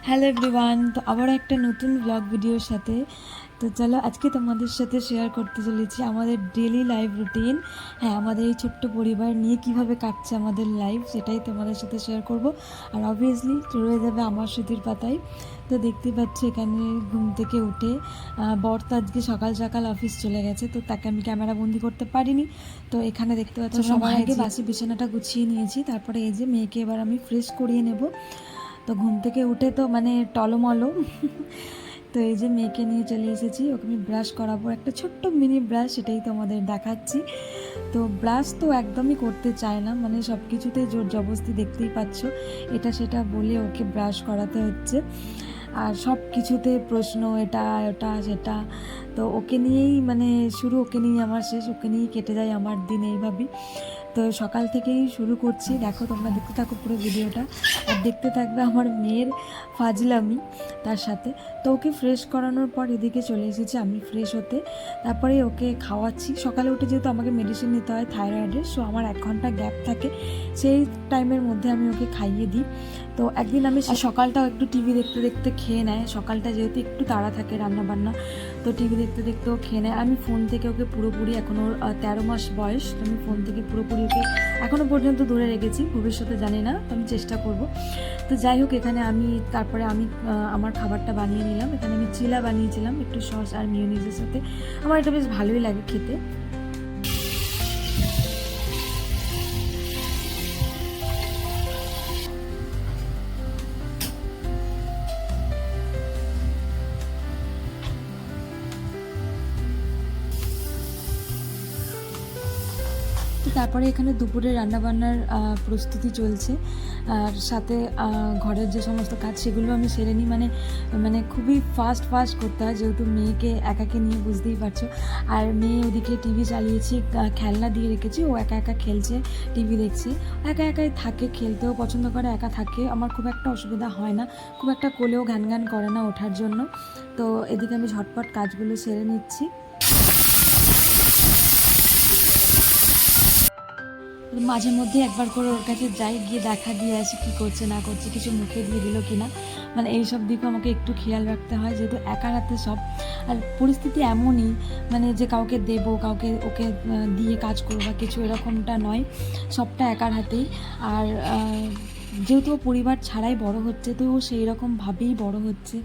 Hello everyone, তো আবার একটা নতুন ব্লগ ভিডিওর সাথে। তো চলো আজকে তোমাদের সাথে শেয়ার করতে চলেছি আমাদের ডেলি লাইফ রুটিন। হ্যাঁ, আমাদের এই ছোট্ট পরিবার নিয়ে কিভাবে কাটছে আমাদের লাইফ, সেটাই তোমাদের সাথে শেয়ার করব। আর অবভিয়াসলি রয়ে যাবে আমার স্মৃতির পাতায়। তো দেখতে পাচ্ছি এখানে ঘুম থেকে উঠে বর তো আজকে সকাল সকাল অফিস চলে গেছে, তো তাকে আমি ক্যামেরা বন্দি করতে পারিনি। তো এখানে দেখতে পাচ্ছি সবার আগে বাসি বিছানাটা গুছিয়ে নিয়েছি, তারপরে এই যে মেয়েকে এবার আমি ফ্রেশ করিয়ে নেব। তো ঘুম থেকে উঠে তো মানে টলমলো। তো এই যে মেয়েকে নিয়ে চলে এসেছি, ওকে আমি ব্রাশ করাবো, একটা ছোট্ট মিনি ব্রাশ, সেটাই তোমাদের দেখাচ্ছি। তো ব্রাশ তো একদমই করতে চায় না, মানে সব কিছুতে জোর জবরদস্তি, দেখতেই পাচ্ছ, এটা সেটা বলে ওকে ব্রাশ করাতে হচ্ছে। আর সব কিছুতে প্রশ্ন, এটা ওটা সেটা। তো ওকে নিয়েই মানে শুরু, ওকে নিয়েই আমার শেষ, ওকে নিয়েই কেটে যায় আমার দিন এইভাবেই। তো সকাল থেকেই শুরু করছি, দেখো তোমরা দেখতে থাকো পুরো ভিডিওটা, আর দেখতে থাকবে আমার মেয়ের ফাজলামি তার সাথে। তো ওকে ফ্রেশ করানোর পর এদিকে চলে এসেছি আমি ফ্রেশ হতে, তারপরে ওকে খাওয়াচ্ছি। সকালে উঠে যেহেতু আমাকে মেডিসিন নিতে হয় থাইরয়েডের, সো আমার 1 ঘন্টা গ্যাপ থাকে, সেই টাইমের মধ্যে আমি ওকে খাইয়ে দিই। তো একদিন আমি সকালটাও একটু টিভি দেখতে দেখতে খেয়ে নেয়, সকালটা যেহেতু একটু তাড়া থাকে রান্নাবান্না, তো টিভি দেখতে দেখতেও খেয়ে নেয়। আমি ফোন থেকে ওকে পুরোপুরি, এখন ওর 13 মাস বয়স, তো আমি ফোন থেকে পুরোপুরি ওকে এখনও পর্যন্ত দূরে রেখেছি, ভবিষ্যতে জানি না, তো আমি চেষ্টা করব। তো যাই হোক, এখানে আমি তারপরে আমি আমার খাবারটা বানিয়ে নিলাম। এখানে আমি চিলা বানিয়েছিলাম একটু সস আর মিউনিজের সাথে, আমার এটা বেশ ভালোই লাগে খেতে। তো তারপরে এখানে দুপুরে রান্নাবান্নার প্রস্তুতি চলছে, আর সাথে ঘরের যে সমস্ত কাজ সেগুলো আমি সেরে নিই, মানে মানে খুবই ফাস্ট ফাস্ট করতে হয়, যেহেতু মেয়েকে একাকে নিয়ে, বুঝতেই পারছো। আর মেয়ে ওদিকে টিভি চালিয়েছি, খেলনা দিয়ে রেখেছি, ও একা একা খেলছে, টিভি দেখছে, একা একাই থাকে, খেলতেও পছন্দ করে, একা থাকে, আমার খুব একটা অসুবিধা হয় না, খুব একটা কোলেও ঘ্যান ঘ্যান করে না ওঠার জন্য। তো এদিকে আমি ঝটপট কাজগুলো সেরে নিচ্ছি। মাঝে মধ্যে একবার করে ওর কাছে যাই, গিয়ে দেখা দিয়ে আসি কী করছে না করছে, কিছু মুখে দিয়ে দিল কিনা, মানে এই সব দিকেও আমাকে একটু খেয়াল রাখতে হয়, যেহেতু একার হাতে সব। আর পরিস্থিতি এমনই, মানে যে কাউকে দেবো, কাউকে ওকে দিয়ে কাজ করবো বা কিছু, এরকমটা নয়, সবটা একার হাতেই। আর যেহেতু ও পরিবার ছাড়াই বড় হচ্ছে, তো ও সেই রকমভাবেই বড় হচ্ছে,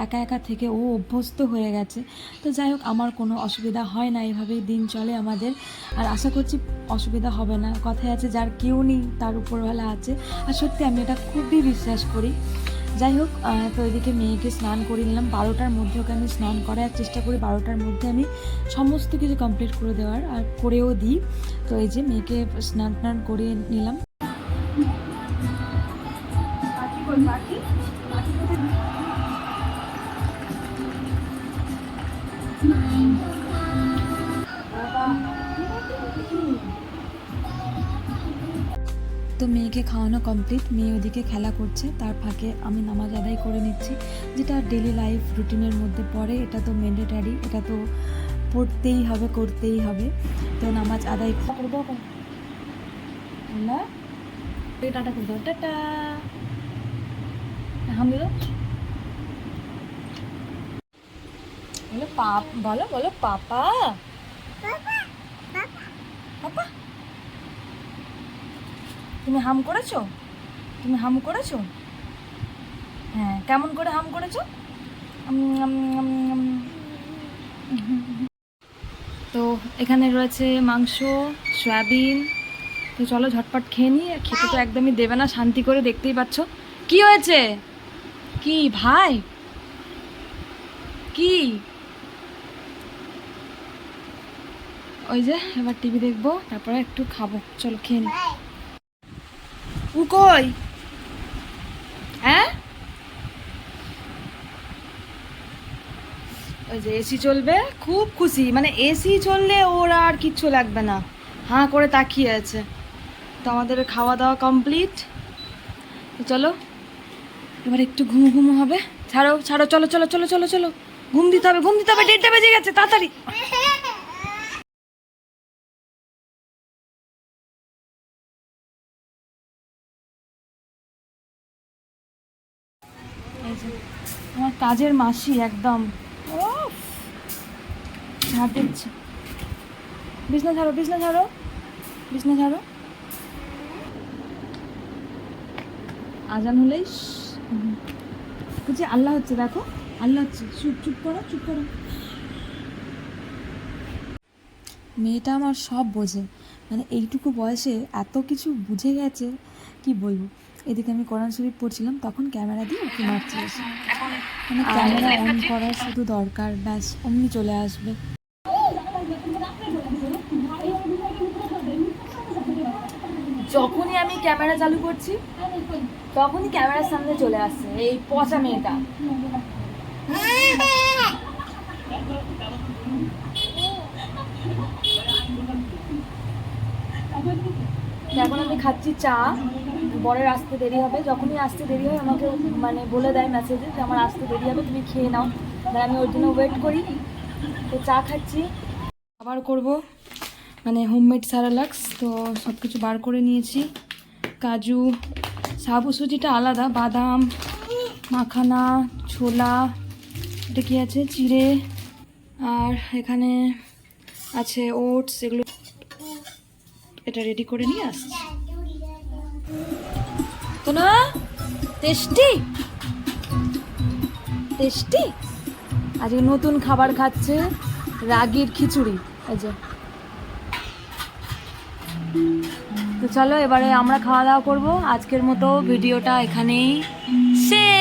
একা একা থেকে ও অভ্যস্ত হয়ে গেছে। তো যাই হোক, আমার কোনো অসুবিধা হয় না, এভাবেই দিন চলে আমাদের, আর আশা করছি অসুবিধা হবে না। কথায় আছে, যার কেউ নেই তার উপরওয়ালা আছে, আর সত্যি আমি এটা খুবই বিশ্বাস করি। যাই হোক, তো এদিকে মেয়েকে স্নান করে নিলাম, 12টার মধ্যে ওকে আমি স্নান করার চেষ্টা করি, 12টার মধ্যে আমি সমস্ত কিছু কমপ্লিট করে দেওয়ার, আর করেও দিই। তো এই যে মেয়েকে স্নান টান করিয়ে নিলাম। তো মেয়েকে খাওয়ানো কমপ্লিট, মেয়ে ওদিকে খেলা করছে, তার ফাঁকে আমি নামাজ আদায় করে নিচ্ছি, যেটা ডেলি লাইফ রুটিনের মধ্যে পড়ে, এটা তো ম্যান্ডেটারি, এটা তো পড়তেই হবে, করতেই হবে। তো নামাজ আদায় করে দাও না, টাটা করে দাও, টাটা হামলো, বলো পাপ, বলো বলো পাপা, পাপা। তুমি হাম করেছো, তুমি হাম করেছো? হ্যাঁ, কেমন করে হাম করেছো? তো এখানে রয়েছে মাংস, সয়াবিন। তো চলো ঝটপট খেয়ে নিই, খেতে তো একদমই দেবে না শান্তি করে, দেখতেই পাচ্ছ। কি হয়েছে? কি ভাই, কি? ওই যে এবার টিভি দেখবো, তারপরে একটু খাবো, চলো খেয়ে নিই। উ কই? হ্যাঁ, ওই যে এসি চলবে, খুব খুশি, মানে এসি চললে ওর আর কিচ্ছু লাগবে না, হাঁ করে তাকিয়ে আছে। তো আমাদের খাওয়া দাওয়া কমপ্লিট, তো চলো এবার একটু ঘুমো ঘুমো হবে। ছাড়ো ছাড়ো, চলো চলো চলো চলো চলো, ঘুম দিতে হবে, ঘুম দিতে হবে, 1:30 বেজে গেছে, তাড়াতাড়ি। এই যে আমার কাজের মাসি একদম ঝাড় দিচ্ছে। বিছনা ঝাড়ো, বিছনা ঝাড়ো, বিছনা ঝাড়ো। আজান হলেই বুঝছি আল্লাহ হচ্ছে, দেখো আল্লাহ হচ্ছে। চুপ চুপ করো, চুপ করো। মেয়েটা আমার সব বোঝে, মানে এইটুকু বয়সে এত কিছু বুঝে গেছে কি বলবো। এদিকে আমি কোরআন শরীফ পড়ছিলাম, তখন ক্যামেরা দিয়ে ওকে মারছে এসে, মানে ক্যামেরা অন করার শুধু দরকার, ব্যাস অমনি চলে আসবে। যখনই আমি ক্যামেরা চালু করছি তখনই ক্যামেরার সামনে চলে আসছে এই পচা মেয়েটা। এখন আমি খাচ্ছি চা, বরের আসতে দেরি হবে। যখনই আসতে দেরি হয় আমাকে মানে বলে দেয় মেসেজে যে আমার আসতে দেরি হবে, তুমি খেয়ে নাও। তাই আমি ওর জন্য ওয়েট করি। তো চা খাচ্ছি, আবার করব মানে হোমমেড স্যারালাক্স। তো সব কিছু বার করে নিয়েছি, কাজু, সাবু সুজিটা আলাদা, বাদাম, মাখানা, ছোলা, এটা কি আছে, চিড়ে, আর এখানে আছে ওটস, এগুলো এটা রেডি করে নিয়ে আসছি। তো না টেস্টি টেস্টি আজকে নতুন খাবার খাচ্ছে, রাগির খিচুড়ি। এই যে, তো চলো এবারে আমরা খাওয়া দাওয়া করবো। আজকের মতো ভিডিওটা এখানেই শেষ।